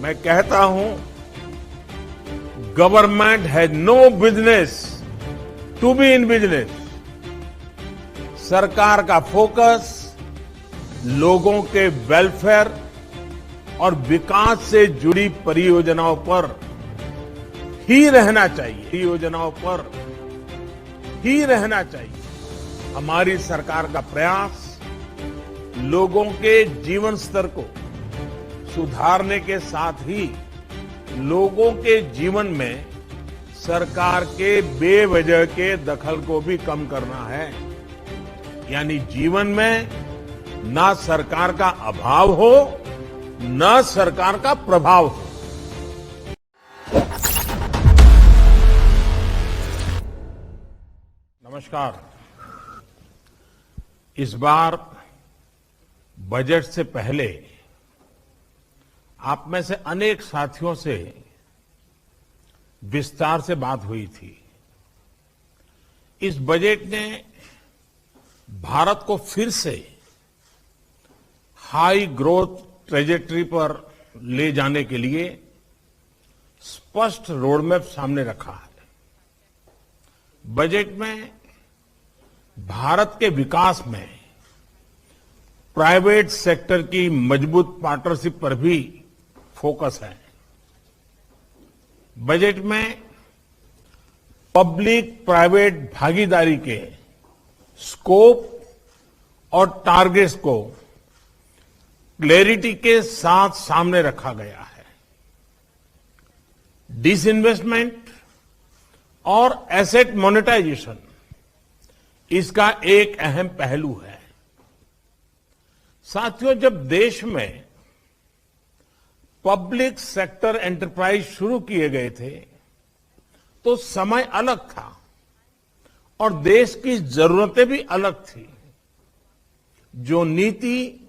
मैं कहता हूं, government has no business to be in business. सरकार का फोकस लोगों के वेलफेयर और विकास से जुड़ी परियोजनाओं पर ही रहना चाहिए। परियोजनाओं पर ही रहना चाहिए। हमारी सरकार का प्रयास लोगों के जीवन स्तर को सुधारने के साथ ही लोगों के जीवन में सरकार के बेवजह के दखल को भी कम करना है। यानी जीवन में ना सरकार का अभाव हो, न सरकार का प्रभाव हो। नमस्कार। इस बार बजट से पहले आप में से अनेक साथियों से विस्तार से बात हुई थी। इस बजट ने भारत को फिर से हाई ग्रोथ ट्रेजेक्टरी पर ले जाने के लिए स्पष्ट रोडमैप सामने रखा है। बजट में भारत के विकास में प्राइवेट सेक्टर की मजबूत पार्टनरशिप पर भी फोकस है। बजट में पब्लिक प्राइवेट भागीदारी के स्कोप और टारगेट्स को क्लैरिटी के साथ सामने रखा गया है। डिसइन्वेस्टमेंट और एसेट मोनेटाइजेशन इसका एक अहम पहलू है। साथियों, जब देश में पब्लिक सेक्टर एंटरप्राइज शुरू किए गए थे तो समय अलग था और देश की जरूरतें भी अलग थी। जो नीति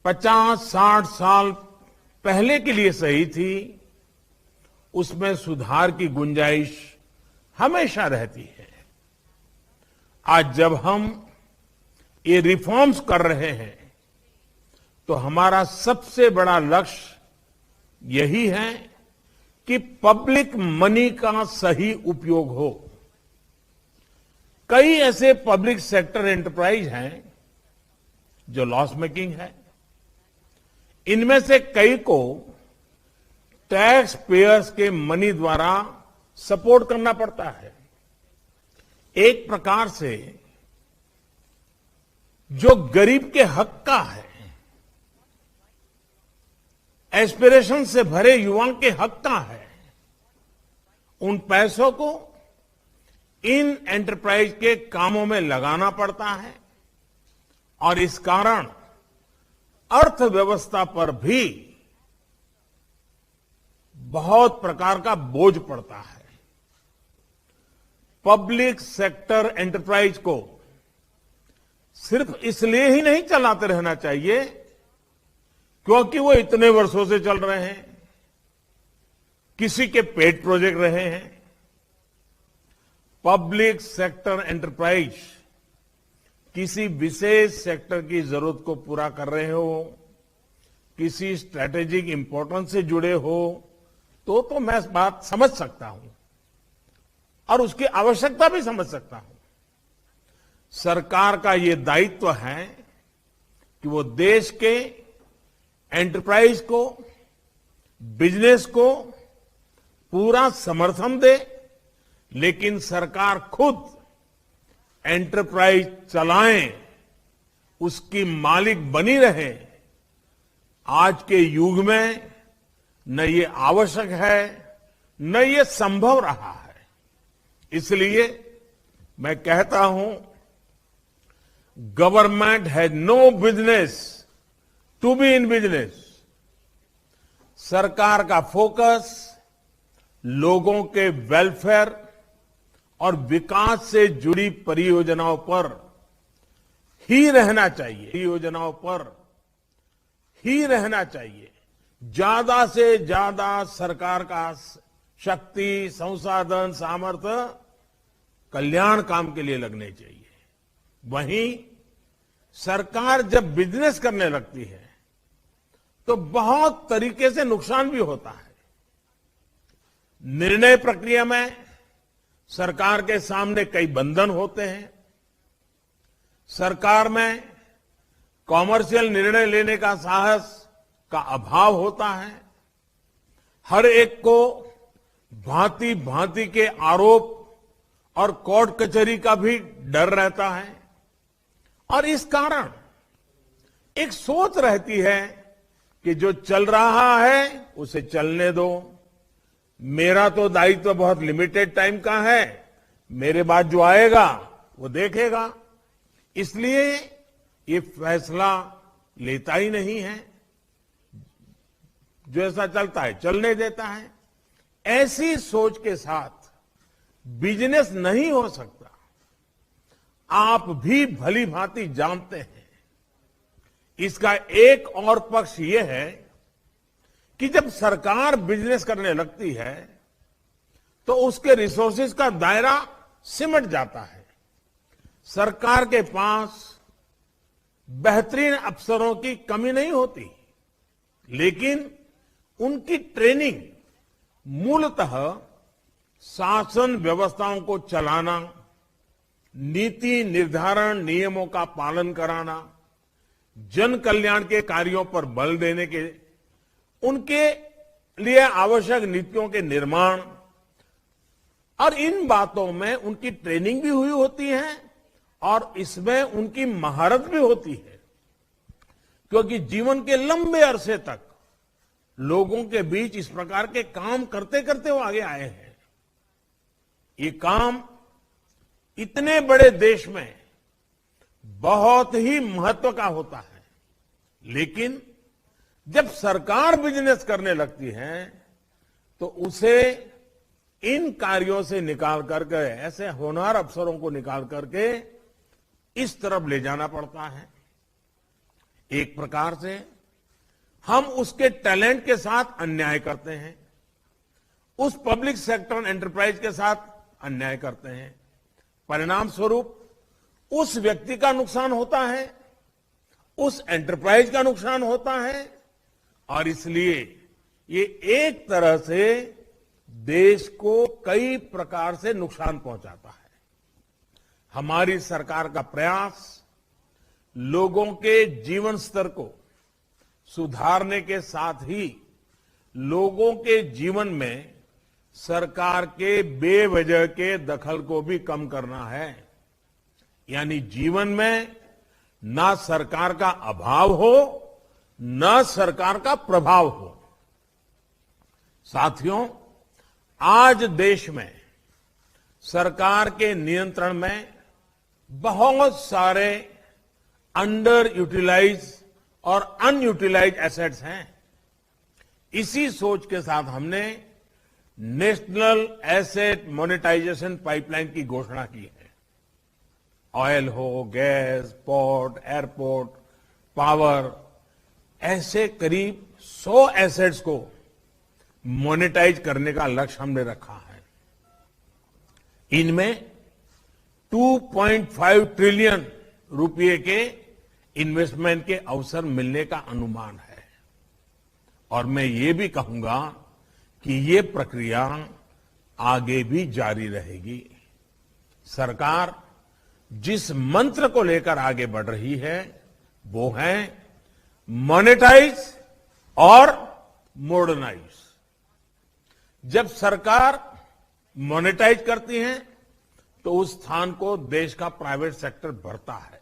50-60 साल पहले के लिए सही थी, उसमें सुधार की गुंजाइश हमेशा रहती है। आज जब हम ये रिफॉर्म्स कर रहे हैं तो हमारा सबसे बड़ा लक्ष्य यही है कि पब्लिक मनी का सही उपयोग हो। कई ऐसे पब्लिक सेक्टर एंटरप्राइज हैं जो लॉस मेकिंग है। इनमें से कई को टैक्स पेयर्स के मनी द्वारा सपोर्ट करना पड़ता है। एक प्रकार से जो गरीब के हक का है, एस्पिरेशन से भरे युवाओं के हक का है, उन पैसों को इन एंटरप्राइज के कामों में लगाना पड़ता है और इस कारण अर्थव्यवस्था पर भी बहुत प्रकार का बोझ पड़ता है। पब्लिक सेक्टर एंटरप्राइज को सिर्फ इसलिए ही नहीं चलाते रहना चाहिए क्योंकि वो इतने वर्षों से चल रहे हैं, किसी के पेट प्रोजेक्ट रहे हैं। पब्लिक सेक्टर एंटरप्राइज किसी विशेष सेक्टर की जरूरत को पूरा कर रहे हो, किसी स्ट्रैटेजिक इंपॉर्टेंस से जुड़े हो, तो मैं इस बात समझ सकता हूं और उसकी आवश्यकता भी समझ सकता हूं। सरकार का ये दायित्व है कि वो देश के एंटरप्राइज को, बिजनेस को पूरा समर्थन दे, लेकिन सरकार खुद एंटरप्राइज चलाएं, उसकी मालिक बनी रहे। आज के युग में न ये आवश्यक है न ये संभव रहा है। इसलिए मैं कहता हूं, government has no business to be in business. सरकार का फोकस लोगों के वेलफेयर और विकास से जुड़ी परियोजनाओं पर ही रहना चाहिए। परियोजनाओं पर ही रहना चाहिए। ज्यादा से ज्यादा सरकार का शक्ति, संसाधन, सामर्थ्य कल्याण काम के लिए लगने चाहिए। वहीं सरकार जब बिजनेस करने लगती है तो बहुत तरीके से नुकसान भी होता है। निर्णय प्रक्रिया में सरकार के सामने कई बंधन होते हैं। सरकार में कॉमर्शियल निर्णय लेने का साहस का अभाव होता है। हर एक को भांति भांति के आरोप और कोर्ट कचहरी का भी डर रहता है और इस कारण एक सोच रहती है कि जो चल रहा है उसे चलने दो, मेरा तो दायित्व बहुत लिमिटेड टाइम का है, मेरे बाद जो आएगा वो देखेगा, इसलिए ये फैसला लेता ही नहीं है, जो ऐसा चलता है चलने देता है। ऐसी सोच के साथ बिजनेस नहीं हो सकता। आप भी भली भांति जानते हैं। इसका एक और पक्ष यह है कि जब सरकार बिजनेस करने लगती है तो उसके रिसोर्सेज का दायरा सिमट जाता है। सरकार के पास बेहतरीन अफसरों की कमी नहीं होती, लेकिन उनकी ट्रेनिंग मूलतः शासन व्यवस्थाओं को चलाना, नीति निर्धारण नियमों का पालन कराना, जन कल्याण के कार्यों पर बल देने के, उनके लिए आवश्यक नीतियों के निर्माण, और इन बातों में उनकी ट्रेनिंग भी हुई होती है और इसमें उनकी महारत भी होती है, क्योंकि जीवन के लंबे अरसे तक लोगों के बीच इस प्रकार के काम करते करते वो आगे आए हैं। ये काम इतने बड़े देश में बहुत ही महत्व का होता है, लेकिन जब सरकार बिजनेस करने लगती है तो उसे इन कार्यों से निकाल करके, ऐसे होनहार अफसरों को निकाल करके इस तरफ ले जाना पड़ता है। एक प्रकार से हम उसके टैलेंट के साथ अन्याय करते हैं, उस पब्लिक सेक्टर एंटरप्राइज के साथ अन्याय करते हैं। परिणाम स्वरूप उस व्यक्ति का नुकसान होता है, उस एंटरप्राइज का नुकसान होता है, और इसलिए ये एक तरह से देश को कई प्रकार से नुकसान पहुंचाता है। हमारी सरकार का प्रयास लोगों के जीवन स्तर को सुधारने के साथ ही लोगों के जीवन में सरकार के बेवजह के दखल को भी कम करना है। यानी जीवन में ना सरकार का अभाव हो, न सरकार का प्रभाव हो। साथियों, आज देश में सरकार के नियंत्रण में बहुत सारे अंडर यूटिलाइज और अनयूटिलाइज एसेट्स हैं। इसी सोच के साथ हमने नेशनल एसेट मोनेटाइजेशन पाइपलाइन की घोषणा की है। ऑयल हो, गैस, पोर्ट, एयरपोर्ट, पावर, ऐसे करीब 100 एसेट्स को मोनेटाइज करने का लक्ष्य हमने रखा है। इनमें 2.5 ट्रिलियन रुपए के इन्वेस्टमेंट के अवसर मिलने का अनुमान है, और मैं ये भी कहूंगा कि ये प्रक्रिया आगे भी जारी रहेगी। सरकार जिस मंत्र को लेकर आगे बढ़ रही है वो है मॉनेटाइज और मॉडर्नाइज। जब सरकार मॉनेटाइज करती है तो उस स्थान को देश का प्राइवेट सेक्टर भरता है।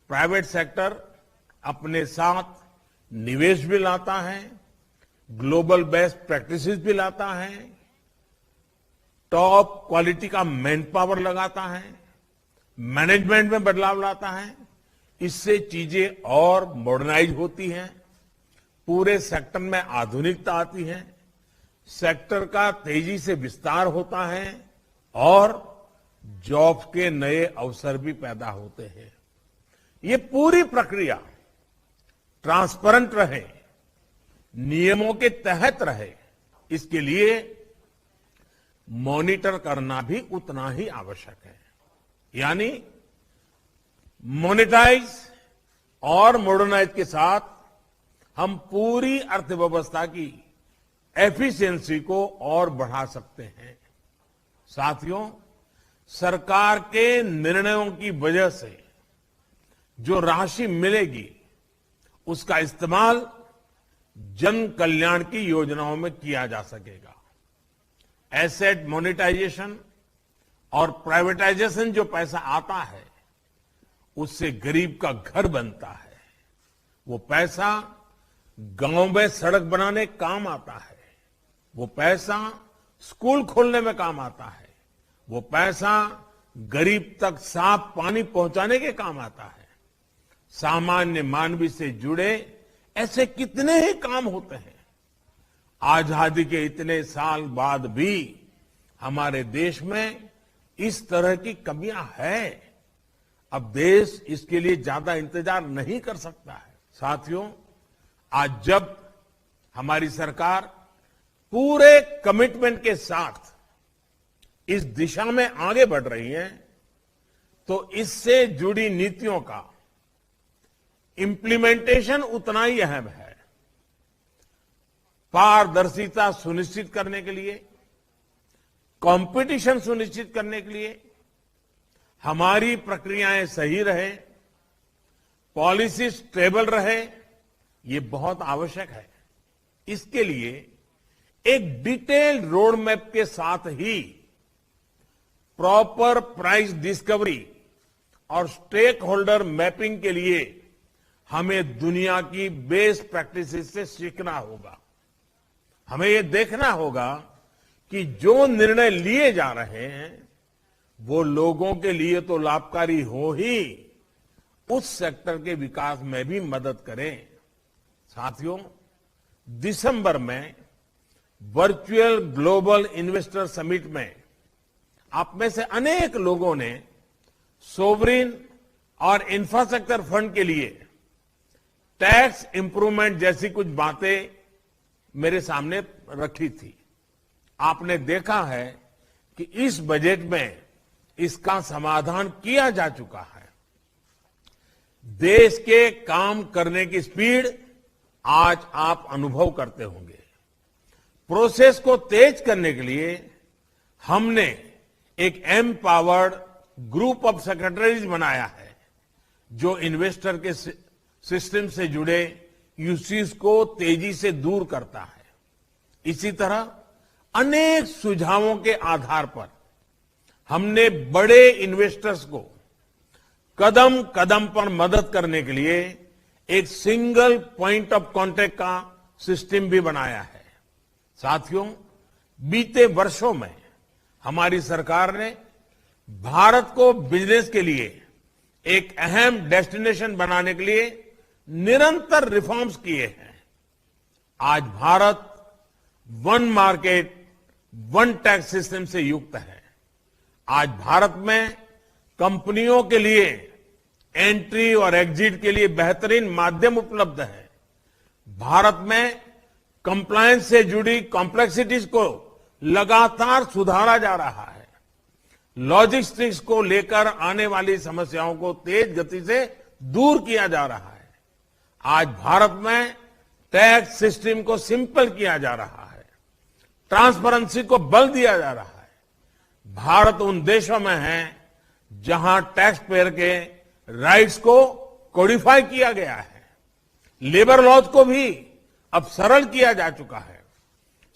प्राइवेट सेक्टर अपने साथ निवेश भी लाता है, ग्लोबल बेस्ट प्रैक्टिसेस भी लाता है, टॉप क्वालिटी का मैन पावर लगाता है, मैनेजमेंट में बदलाव लाता है। इससे चीजें और मॉडर्नाइज होती हैं, पूरे सेक्टर में आधुनिकता आती है, सेक्टर का तेजी से विस्तार होता है और जॉब के नए अवसर भी पैदा होते हैं। ये पूरी प्रक्रिया ट्रांसपेरेंट रहे, नियमों के तहत रहे, इसके लिए मॉनिटर करना भी उतना ही आवश्यक है। यानी मोनेटाइज और मॉडर्नाइज के साथ हम पूरी अर्थव्यवस्था की एफिशिएंसी को और बढ़ा सकते हैं। साथियों, सरकार के निर्णयों की वजह से जो राशि मिलेगी उसका इस्तेमाल जन कल्याण की योजनाओं में किया जा सकेगा। एसेट मोनेटाइजेशन और प्राइवेटाइजेशन जो पैसा आता है उससे गरीब का घर बनता है। वो पैसा गांव में सड़क बनाने काम आता है, वो पैसा स्कूल खोलने में काम आता है, वो पैसा गरीब तक साफ पानी पहुंचाने के काम आता है। सामान्य मानवी से जुड़े ऐसे कितने ही काम होते हैं। आजादी के इतने साल बाद भी हमारे देश में इस तरह की कमियां हैं। अब देश इसके लिए ज्यादा इंतजार नहीं कर सकता है। साथियों, आज जब हमारी सरकार पूरे कमिटमेंट के साथ इस दिशा में आगे बढ़ रही है, तो इससे जुड़ी नीतियों का इम्प्लीमेंटेशन उतना ही अहम है। पारदर्शिता सुनिश्चित करने के लिए, कंपटीशन सुनिश्चित करने के लिए, हमारी प्रक्रियाएं सही रहे, पॉलिसी स्टेबल रहे, ये बहुत आवश्यक है। इसके लिए एक डिटेल्ड रोड मैप के साथ ही प्रॉपर प्राइस डिस्कवरी और स्टेक होल्डर मैपिंग के लिए हमें दुनिया की बेस्ट प्रैक्टिसेस से सीखना होगा। हमें ये देखना होगा कि जो निर्णय लिए जा रहे हैं वो लोगों के लिए तो लाभकारी हो ही, उस सेक्टर के विकास में भी मदद करें। साथियों, दिसंबर में वर्चुअल ग्लोबल इन्वेस्टर समिट में आप में से अनेक लोगों ने सोवरिन और इंफ्रास्ट्रक्चर फंड के लिए टैक्स इंप्रूवमेंट जैसी कुछ बातें मेरे सामने रखी थी। आपने देखा है कि इस बजट में इसका समाधान किया जा चुका है। देश के काम करने की स्पीड आज आप अनुभव करते होंगे। प्रोसेस को तेज करने के लिए हमने एक एम्पावर्ड ग्रुप ऑफ सेक्रेटरीज बनाया है जो इन्वेस्टर के सिस्टम से जुड़े इश्यूज को तेजी से दूर करता है। इसी तरह अनेक सुझावों के आधार पर हमने बड़े इन्वेस्टर्स को कदम कदम पर मदद करने के लिए एक सिंगल पॉइंट ऑफ कांटेक्ट का सिस्टम भी बनाया है। साथियों, बीते वर्षों में हमारी सरकार ने भारत को बिजनेस के लिए एक अहम डेस्टिनेशन बनाने के लिए निरंतर रिफॉर्म्स किए हैं। आज Bharat one market one tax system से युक्त है। आज भारत में कंपनियों के लिए एंट्री और एग्जिट के लिए बेहतरीन माध्यम उपलब्ध है। भारत में कंप्लायंस से जुड़ी कॉम्प्लेक्सिटीज को लगातार सुधारा जा रहा है। लॉजिस्टिक्स को लेकर आने वाली समस्याओं को तेज गति से दूर किया जा रहा है। आज भारत में टैक्स सिस्टम को सिंपल किया जा रहा है। ट्रांसपेरेंसी को बल दिया जा रहा है। भारत उन देशों में है जहां टैक्स पेयर के राइट्स को कोडिफाई किया गया है। लेबर लॉज को भी अब सरल किया जा चुका है।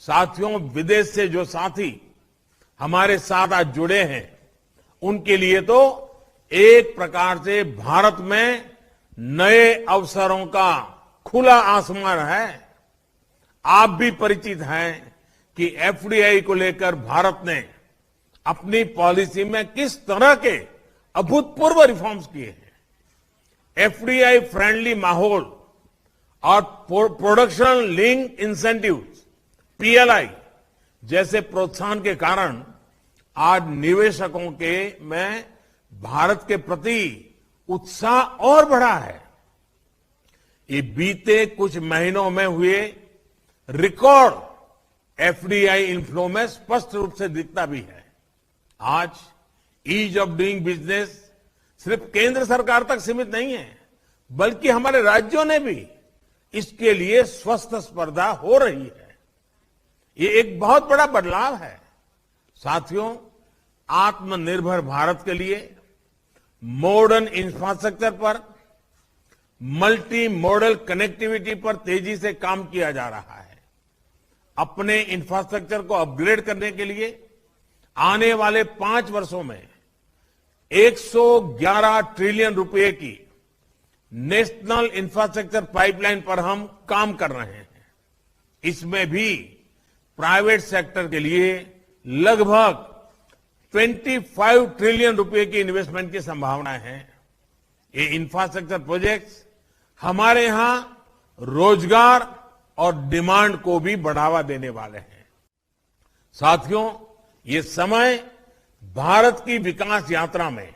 साथियों, विदेश से जो साथी हमारे साथ आज जुड़े हैं उनके लिए तो एक प्रकार से भारत में नए अवसरों का खुला आसमान है। आप भी परिचित हैं कि एफडीआई को लेकर भारत ने अपनी पॉलिसी में किस तरह के अभूतपूर्व रिफॉर्म्स किए हैं। एफडीआई फ्रेंडली माहौल और प्रोडक्शन लिंक इंसेंटिव्स पीएलआई जैसे प्रोत्साहन के कारण आज निवेशकों के में भारत के प्रति उत्साह और बढ़ा है। ये बीते कुछ महीनों में हुए रिकॉर्ड एफडीआई इनफ्लो में स्पष्ट रूप से दिखता भी है। आज ईज ऑफ डूइंग बिजनेस सिर्फ केंद्र सरकार तक सीमित नहीं है, बल्कि हमारे राज्यों ने भी इसके लिए स्वस्थ स्पर्धा हो रही है। ये एक बहुत बड़ा बदलाव है। साथियों, आत्मनिर्भर भारत के लिए मॉडर्न इंफ्रास्ट्रक्चर पर, मल्टी मॉडल कनेक्टिविटी पर तेजी से काम किया जा रहा है। अपने इंफ्रास्ट्रक्चर को अपग्रेड करने के लिए आने वाले 5 वर्षों में 111 ट्रिलियन रुपए की नेशनल इंफ्रास्ट्रक्चर पाइपलाइन पर हम काम कर रहे हैं। इसमें भी प्राइवेट सेक्टर के लिए लगभग 25 ट्रिलियन रुपए की इन्वेस्टमेंट की संभावना है। ये इंफ्रास्ट्रक्चर प्रोजेक्ट्स हमारे यहां रोजगार और डिमांड को भी बढ़ावा देने वाले हैं। साथियों, ये समय भारत की विकास यात्रा में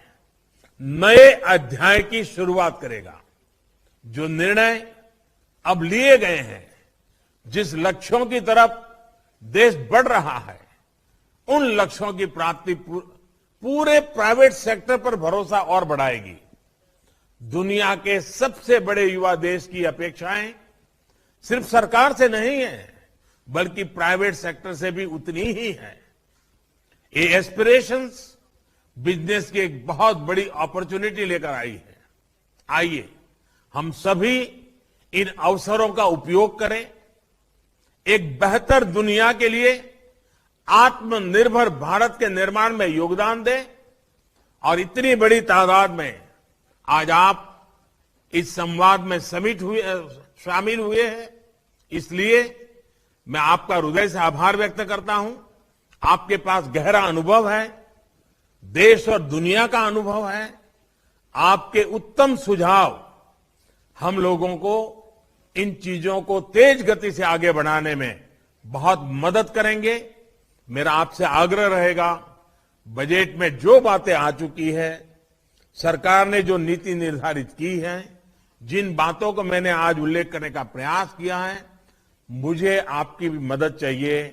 नए अध्याय की शुरुआत करेगा। जो निर्णय अब लिए गए हैं, जिस लक्ष्यों की तरफ देश बढ़ रहा है, उन लक्ष्यों की प्राप्ति पूरे प्राइवेट सेक्टर पर भरोसा और बढ़ाएगी। दुनिया के सबसे बड़े युवा देश की अपेक्षाएं सिर्फ सरकार से नहीं है, बल्कि प्राइवेट सेक्टर से भी उतनी ही है। ये एस्पिरेशंस बिजनेस की एक बहुत बड़ी अपॉर्चुनिटी लेकर आई है। आइए हम सभी इन अवसरों का उपयोग करें, एक बेहतर दुनिया के लिए आत्मनिर्भर भारत के निर्माण में योगदान दें। और इतनी बड़ी तादाद में आज आप इस संवाद में शामिल हुए हैं, इसलिए मैं आपका हृदय से आभार व्यक्त करता हूं। आपके पास गहरा अनुभव है, देश और दुनिया का अनुभव है। आपके उत्तम सुझाव हम लोगों को इन चीजों को तेज गति से आगे बढ़ाने में बहुत मदद करेंगे। मेरा आपसे आग्रह रहेगा, बजट में जो बातें आ चुकी है, सरकार ने जो नीति निर्धारित की है, जिन बातों को मैंने आज उल्लेख करने का प्रयास किया है, मुझे आपकी भी मदद चाहिए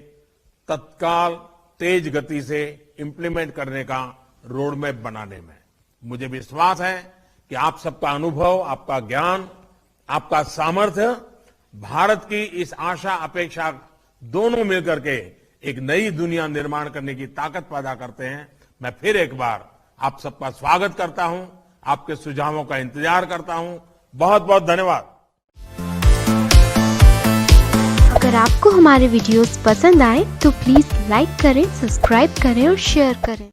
तत्काल तेज गति से इंप्लीमेंट करने का रोड मैप बनाने में। मुझे विश्वास है कि आप सबका अनुभव, आपका ज्ञान, आपका सामर्थ्य भारत की इस आशा अपेक्षा दोनों मिलकर के एक नई दुनिया निर्माण करने की ताकत पैदा करते हैं। मैं फिर एक बार आप सबका स्वागत करता हूं, आपके सुझावों का इंतजार करता हूं। बहुत बहुत धन्यवाद। अगर आपको हमारे वीडियोस पसंद आए तो प्लीज लाइक करें, सब्सक्राइब करें और शेयर करें।